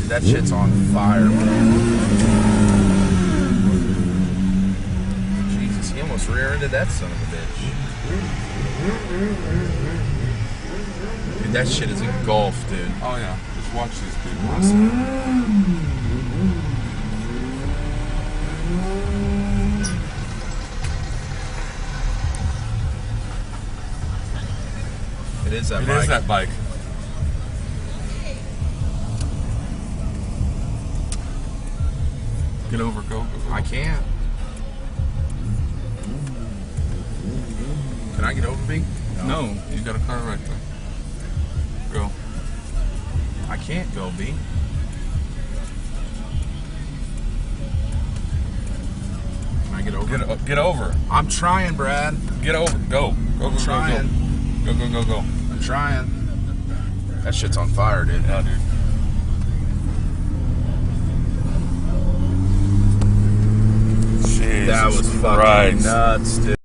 That shit's on fire, man. Jesus, he almost rear-ended that son of a bitch. Dude, that shit is engulfed, dude. Oh yeah, just watch these people. It is that It bike. is that bike. Get over, go. I can't. Can I get over, B? No, you got a car right there. Go. I can't go, B. Can I get over? Get over. I'm trying, Brad. Get over. Go. Go. Go. Trying. Go. Go. Go. Go. Go. I'm trying. That shit's on fire, dude. Yeah, dude. That was fucking nuts, dude.